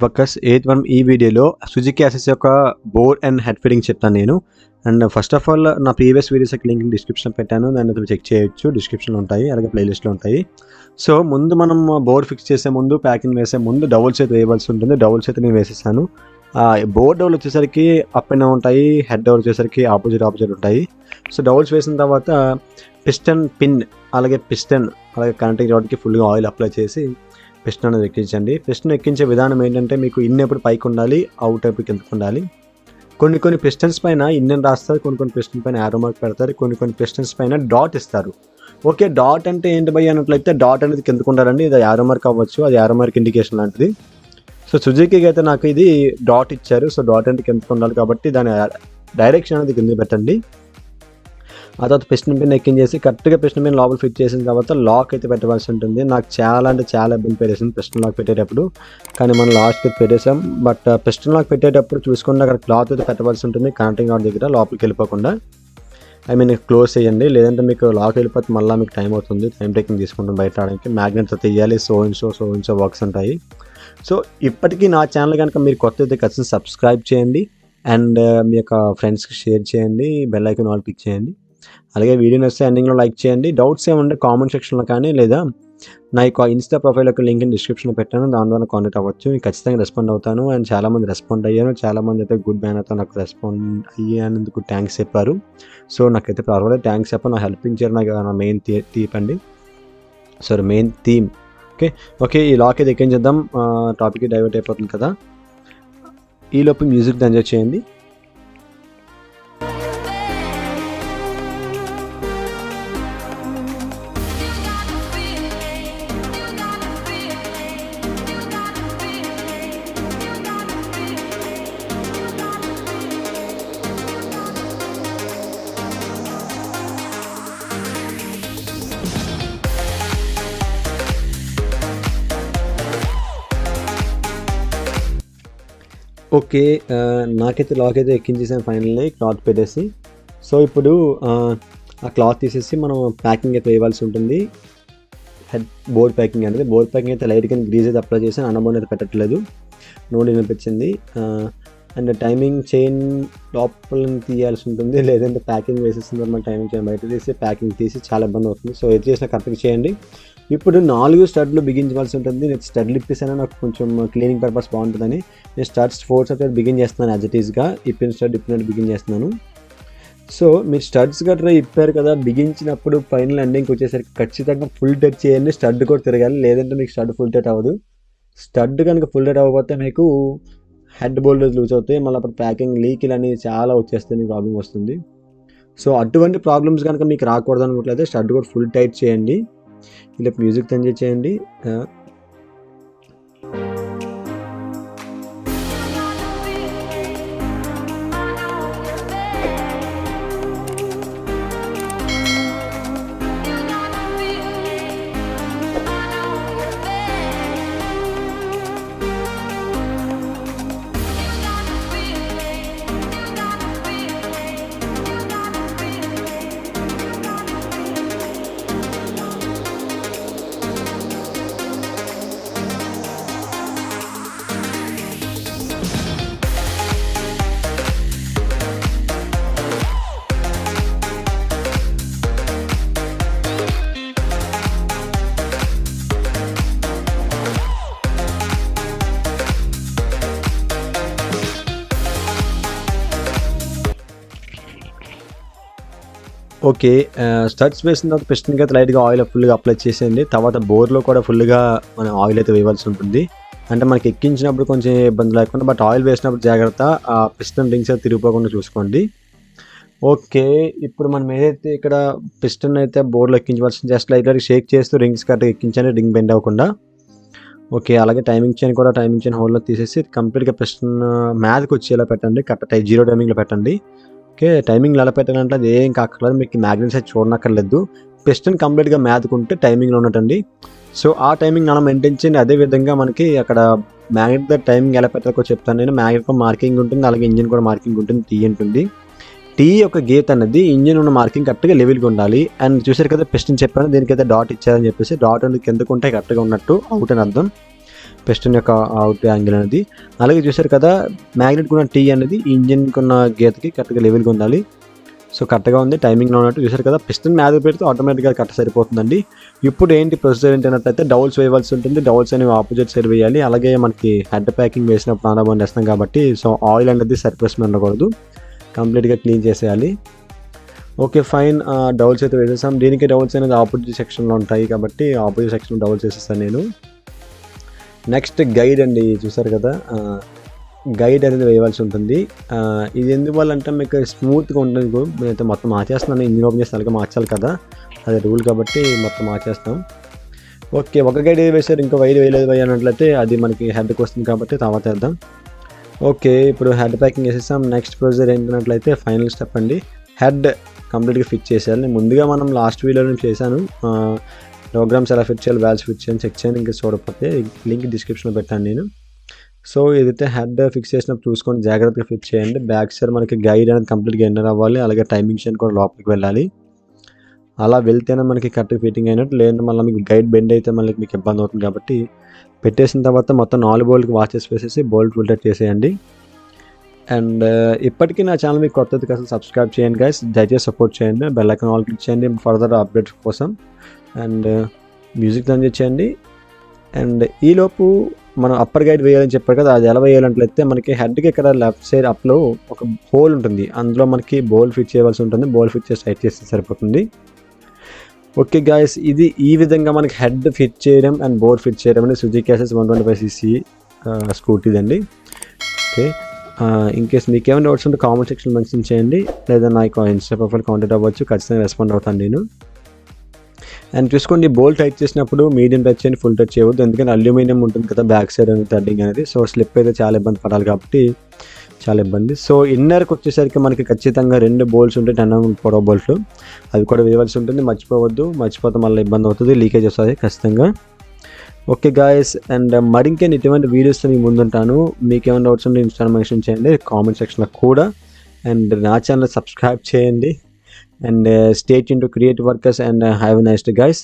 Workers మనం ఈ వీడియోలో సుజుకి యాక్సెస్ యొక్క బోర్ అండ్ హెడ్ ఫిట్టింగ్ చెప్తాను నేను. అండ్ ఫస్ట్ ఆఫ్ ఆల్ నా ప్రీవియస్ వీడియోస్కి లింక్ డిస్క్రిప్షన్ పెట్టాను, దాన్ని చెక్ చేయొచ్చు, డిస్క్రిప్షన్లో ఉంటాయి, అలాగే ప్లేలిస్ట్లో ఉంటాయి. సో ముందు మనం బోర్ ఫిక్స్ చేసే ముందు, ప్యాకింగ్ వేసే ముందు డబుల్ చేతి వేయవలసి ఉంటుంది. డబుల్ చేతి నేను వేసేసాను. బోర్ డబుల్ వచ్చేసరికి అప్ అండ్ డౌన్ ఉంటాయి, హెడ్ డబుల్ వచ్చేసరికి ఆపోజిట్ ఉంటాయి. సో డబుల్స్ వేసిన తర్వాత పిస్టన్ పిన్ అలాగే కనెక్టింగ్ రాడ్కి ఫుల్గా ఆయిల్ అప్లై చేసి పిస్టన్ అనేది ఎక్కించండి. పిస్టన్ ఎక్కించే విధానం ఏంటంటే, మీకు ఇన్ ఎప్పుడు పైకి ఉండాలి, అవుట్ ఎప్పుడు కిందకు ఉండాలి. కొన్ని పిస్టన్స్ పైన ఇన్ అని రాస్తారు, కొన్ని పిస్టన్ పైన యారో మార్క్ పెడతారు, కొన్ని పిస్టన్స్ పైన డాట్ ఇస్తారు. ఓకే, డాట్ అంటే ఏంటి భయ్య అన్నట్లయితే, డాట్ అనేది కిందకు ఉండాలండి. ఇది యారో మార్క్ అవ్వచ్చు, అది యారో మార్క్ ఇండికేషన్ లాంటిది. సో సుజుకీకి అయితే నాకు ఇది డాట్ ఇచ్చారు. సో డాట్ అంటే కిందకు ఉండాలి కాబట్టి దాని డైరెక్షన్ అనేది కింద పెట్టండి. ఆ తర్వాత పిస్టన్ పిన్ ఎక్కించేసి కరెక్ట్గా పిస్టన్ పిన్ లోపల ఫిట్ చేసిన తర్వాత లాక్ అయితే పెట్టవలసి ఉంటుంది. నాకు చాలా ఇబ్బంది పెట్టేసింది పిస్టన్ లాక్ పెట్టేటప్పుడు, కానీ మనం లాస్ట్కి పెట్టేసాం. బట్ పిస్టన్ లాక్ పెట్టేటప్పుడు చూసుకుంటే అక్కడ క్లాత్ అయితే పెట్టవలసి ఉంటుంది కనెక్టింగ్ రాడ్ దగ్గర, లోపలికి వెళ్ళిపోకుండా. క్లోజ్ చేయండి, లేదంటే మీకు లాక్ వెళ్ళిపోతే మళ్ళీ మీకు టైం అవుతుంది, టైం టేకింగ్ తీసుకుంటాం బయట రావడానికి. మ్యాగ్నెట్తో తీయాలి, సో ఇన్ సో వర్క్స్ ఉంటాయి. సో ఇప్పటికీ నా ఛానల్ కనుక మీరు కొత్త అయితే ఖచ్చితంగా సబ్స్క్రైబ్ చేయండి, అండ్ మీ యొక్క ఫ్రెండ్స్కి షేర్ చేయండి, బెల్ ఐకాన్ ఆల్ క్లిక్ చేయండి. అలాగే వీడియో నచ్చితే ఎండింగ్లో లైక్ చేయండి. డౌట్స్ ఏముంటే కామెంట్ సెక్షన్లో కానీ, లేదా నా యొక్క ఇన్స్టా ప్రొఫైల్ యొక్క లింక్ డిస్క్రిప్షన్లో పెట్టాను, దాని ద్వారా కాంటాక్ట్ అవ్వచ్చు. నేను ఖచ్చితంగా రెస్పాండ్ అవుతాను. అండ్ చాలామంది రెస్పాండ్ అయ్యాను, చాలామంది అయితే గుడ్ మేనర్తో నాకు రెస్పాండ్ అయ్యేందుకు థ్యాంక్స్ చెప్పారు. సో నాకైతే పర్వాలేదు, థ్యాంక్స్ చెప్పాను. నా హెల్పింగ్ చేయడం నా మెయిన్ మెయిన్ థీమ్. ఓకే, ఈ లాక్ అయితే ఎక్కించేద్దాం. టాపిక్ డైవర్ట్ అయిపోతుంది కదా. ఈలోపు మ్యూజిక్ ఎంజాయ్ చేయండి. ఓకే, నాకైతే లాక్ అయితే ఎక్కించేసాను ఫైనల్లీ, క్లాత్ పెట్టేసి. సో ఇప్పుడు ఆ క్లాత్ తీసేసి మనం ప్యాకింగ్ అయితే వేయవలసి ఉంటుంది. బోర్డ్ ప్యాకింగ్ అనేది, బోర్డ్ ప్యాకింగ్ అయితే లైట్గా గ్రీజ్ అయితే అప్లై చేసి అనబోన్ అయితే పెట్టట్లేదు, నోడి అనిపించింది. అండ్ టైమింగ్ చైన్ లోపల తీయాల్సి ఉంటుంది, లేదంటే ప్యాకింగ్ వేసేసిన తర్వాత టైమింగ్ చైన్ బయట తీసి ప్యాకింగ్ తీసి చాలా ఇబ్బంది అవుతుంది. సో ఏది చేసినా కరెక్ట్గా చేయండి. ఇప్పుడు 4 స్టడ్లు బిగించవలసి ఉంటుంది. నేను స్టడ్లు ఇప్పేసాను, నాకు కొంచెం క్లీనింగ్ పర్పస్ బాగుంటుందని నేను స్టడ్స్ 4 స్టడ్ బిగిన్ చేస్తున్నాను. యాజ్ ఇట్ ఈస్గా ఇప్పినట్టు బిగిన్ చేస్తున్నాను. సో మీరు స్టడ్స్ గట్రా ఇప్పారు కదా, బిగించినప్పుడు ఫైనల్ ఎండింగ్కి వచ్చేసరికి ఖచ్చితంగా ఫుల్ టైట్ చేయండి. స్టడ్ కూడా తిరగాలి, లేదంటే మీకు స్టడ్ ఫుల్ టైట్ అవ్వదు. స్టడ్ కనుక ఫుల్ టైట్ అవ్వకపోతే మీకు హెడ్ బోల్డర్స్ లూజ్ అవుతాయి, మళ్ళీ అప్పుడు ప్యాకింగ్ లీకులు అనేవి చాలా వచ్చేస్తాయి, మీకు ప్రాబ్లం వస్తుంది. సో అటువంటి ప్రాబ్లమ్స్ కనుక మీకు రాకూడదు అనుకుంటే స్టడ్ కూడా ఫుల్ టైట్ చేయండి. ఇలా మ్యూజిక్ ఎంజాయ్ చేయండి. ఓకే, స్టడ్స్ వేసిన తర్వాత పిస్టన్కి అయితే లైట్గా ఆయిల్ ఫుల్గా అప్లై చేసేయండి. తర్వాత బోర్లో కూడా ఫుల్గా మనం ఆయిల్ అయితే వేయవలసి ఉంటుంది. అంటే మనకి ఎక్కించినప్పుడు కొంచెం ఇబ్బంది లేకుండా, బట్ ఆయిల్ వేసినప్పుడు జాగ్రత్త, ఆ పిస్టన్ రింగ్స్ అయితే తిరిగిపోకుండా చూసుకోండి. ఓకే, ఇప్పుడు మనం ఏదైతే ఇక్కడ పిస్టన్ అయితే బోర్లో ఎక్కించవలసింది, జస్ట్ లైట్గా షేక్ చేస్తూ రింగ్స్ కరెక్ట్గా ఎక్కించండి, రింగ్ బెండ్ అవ్వకుండా. ఓకే, అలాగే టైమింగ్ చైన్ హోల్లో తీసేసి కంప్లీట్గా పిస్టన్ మ్యాథ్కి వచ్చేలా పెట్టండి, కరెక్ట్ 0 టైమింగ్లో పెట్టండి. ఓకే, టైమింగ్ ఎలా పెట్టాలంటే అది ఏం కాకర్లేదు, మీకు మ్యాగ్నెట్స్ అయితే చూడనక్కర్లేదు. పిస్టన్ కంప్లీట్గా మ్యాథ్కుంటే టైమింగ్లో ఉన్నట్టండి. సో ఆ టైమింగ్ మనం మెయింటైన్ చేయండి. అదేవిధంగా మనకి అక్కడ మ్యాగ్నెట్ టైమింగ్ ఎలా పెట్టాలో చెప్తాను నేను. మ్యాగ్నెట్ మార్కింగ్ ఉంటుంది, అలాగే ఇంజిన్ కూడా మార్కింగ్ ఉంటుంది, టీ ఉంటుంది. టీ యొక్క గేట్ అనేది ఇంజిన్ ఉన్న మార్కింగ్ కరెక్ట్గా లెవెల్గా ఉండాలి. అండ్ చూసారు కదా పిస్టన్ చెప్పాను, దీనికైతే డాట్ ఇచ్చారని చెప్పేసి, డాట్ అనేది కిందకు ఉంటే కరెక్ట్గా ఉన్నట్టు అవుట్ అని అర్థం. పిస్టన్ యొక్క అవుట్ యాంగిల్ అనేది. అలాగే చూసారు కదా, మ్యాగ్నెట్ ఉన్న టీ అనేది ఈ ఇంజిన్కి ఉన్న గీతకి కరెక్ట్గా లెవెల్గా ఉండాలి. సో కరెక్ట్గా ఉంది, టైమింగ్లో ఉన్నట్టు చూసారు కదా. పిస్టన్ మీద పెడితే ఆటోమేటిక్గా కరెక్ట్ సరిపోతుందండి. ఇప్పుడు ఏంటి ప్రొసీజర్ ఏంటన్నట్లయితే డౌల్స్ వేయవలసి ఉంటుంది. డౌల్స్ అనేవి ఆపోజిట్ సైడ్ వేయాలి. అలాగే మనకి హెడ్ ప్యాకింగ్ వేసినప్పుడు ఆనబండి వేస్తాం కాబట్టి సో ఆయిల్ అనేది సర్ఫేస్ మీద ఉండకూడదు, కంప్లీట్గా క్లీన్ చేసేయాలి. ఓకే ఫైన్, డౌల్స్ అయితే వేసేసాం. దీనికి డౌల్స్ అనేది ఆపోజిట్ సెక్షన్లో ఉంటాయి కాబట్టి ఆపోజిట్ సెక్షన్లో డౌల్స్ వేసేస్తాను నేను. నెక్స్ట్ గైడ్ అండి, చూసారు కదా, గైడ్ అనేది వేయవలసి ఉంటుంది. ఇది ఎందువల్ల అంటే మీకు స్మూత్గా ఉంటుంది. నేనైతే మొత్తం మార్చేస్తున్నాను, ఇంజిన్ ఓపెన్ చేసి అలాగే మార్చాలి కదా, అది రూల్ కాబట్టి మొత్తం మార్చేస్తాం. ఓకే, ఒక గైడ్ వేసారు, ఇంకో వైర్ వేయలేదు అన్నట్లయితే అది మనకి హెడ్కి వస్తుంది కాబట్టి తర్వాత వేద్దాం. ఓకే, ఇప్పుడు హెడ్ ప్యాకింగ్ వేసేసాం. నెక్స్ట్ ప్రొసీజర్ ఏంటన్నట్లయితే ఫైనల్ స్టెప్ అండి, హెడ్ కంప్లీట్గా ఫిక్స్ చేసేయాలి. ముందుగా మనం లాస్ట్ వీడియోలో నేను చేశాను, రోగ్రామ్స్ ఎలా ఫిట్ చేయాలి, వాల్వ్స్ ఫిట్ చేయాలి, చెక్ చేయండి. ఇంకా చూడకపోతే లింక్ డిస్క్రిప్షన్లో పెట్టాను నేను. సో ఏదైతే హెడ్ ఫిక్స్ చేసినప్పుడు చూసుకొని జాగ్రత్తగా ఫిట్ చేయండి. బ్యాక్ సైడ్ మనకి గైడ్ అనేది కంప్లీట్గా ఎంటర్ అవ్వాలి. అలాగే టైమింగ్ చైన్ కూడా లోపలికి వెళ్ళాలి. అలా వెళ్తేనే మనకి కరెక్ట్గా ఫిట్టింగ్ అయినట్టు, లేదంటే మళ్ళీ మీకు గైడ్ బెండ్ అయితే మళ్ళీ మీకు ఇబ్బంది అవుతుంది. కాబట్టి పెట్టేసిన తర్వాత మొత్తం 4 బోల్ట్కి వాచెస్ వేసేసి బోల్ట్ ఫిల్టర్ చేసేయండి. అండ్ ఇప్పటికీ నా ఛానల్ మీకు కొత్తది అసలు సబ్స్క్రైబ్ చేయండి గైస్, దయచేసి సపోర్ట్ చేయండి. బెల్ ఐకాన్ ఆల్ క్లిక్ చేయండి ఫర్దర్ అప్డేట్స్ కోసం. అండ్ మ్యూజిక్ రన్ చేయండి. అండ్ ఈలోపు మనం అప్పర్ గైడ్ వేయాలని చెప్పారు కదా, అది ఎలా వేయాలంటే మనకి హెడ్కి ఇక్కడ లెఫ్ట్ సైడ్ అప్లో ఒక హోల్ ఉంటుంది, అందులో మనకి బోల్ ఫిట్ చేయవలసి ఉంటుంది. బోల్ ఫిట్ చేసి టైట్ చేస్తే సరిపోతుంది. ఓకే గాయస్, ఇది ఈ విధంగా మనకి హెడ్ ఫిట్ చేయడం అండ్ బోర్ ఫిట్ చేయడం అనేది సుజుకి యాక్సెస్ 125cc స్కూటీదండి. ఓకే, ఇన్ కేస్ మీకు ఏమైనా డౌట్స్ ఉంటే కామెంట్ సెక్షన్ మెన్షన్ చేయండి, లేదా నాకు ఇన్స్టా ప్రొఫైల్ కాంటాక్ట్ అవ్వచ్చు, ఖచ్చితంగా రెస్పాండ్ అవుతాను నేను. అండ్ చూసుకోండి, బోల్ట్ టైట్ చేసినప్పుడు మీడియం టచ్ చేయండి, ఫుల్ టచ్ చేయవద్దు, ఎందుకంటే అల్యూమినియం ఉంటుంది కదా బ్యాక్ సైడ్ అనేది థ్రెడ్డింగ్ అనేది. సో స్లిప్ అయితే చాలా ఇబ్బంది పడాలి కాబట్టి చాలా ఇబ్బంది. సో ఇన్నర్కి వచ్చేసరికి మనకి ఖచ్చితంగా 2 బోల్ట్స్ ఉంటాయి, 10 mm పొడవు బోల్ట్లు, అవి కూడా వేయవలసి ఉంటుంది. మర్చిపోవద్దు, మర్చిపోతే మళ్ళీ ఇబ్బంది అవుతుంది, లీకేజ్ వస్తుంది ఖచ్చితంగా. ఓకే గాయస్, అండ్ మరింకేం ఇటువంటి వీడియోస్తో మీ ముందుంటాను. మీకు ఏమైనా డౌట్స్ ఉంటే ఇన్స్టాగ్రామ్ మెన్షన్ చేయండి కామెంట్ సెక్షన్లో కూడా. అండ్ నా ఛానల్ సబ్స్క్రైబ్ చేయండి. And stay tuned to Creative Workers and have a nice day guys.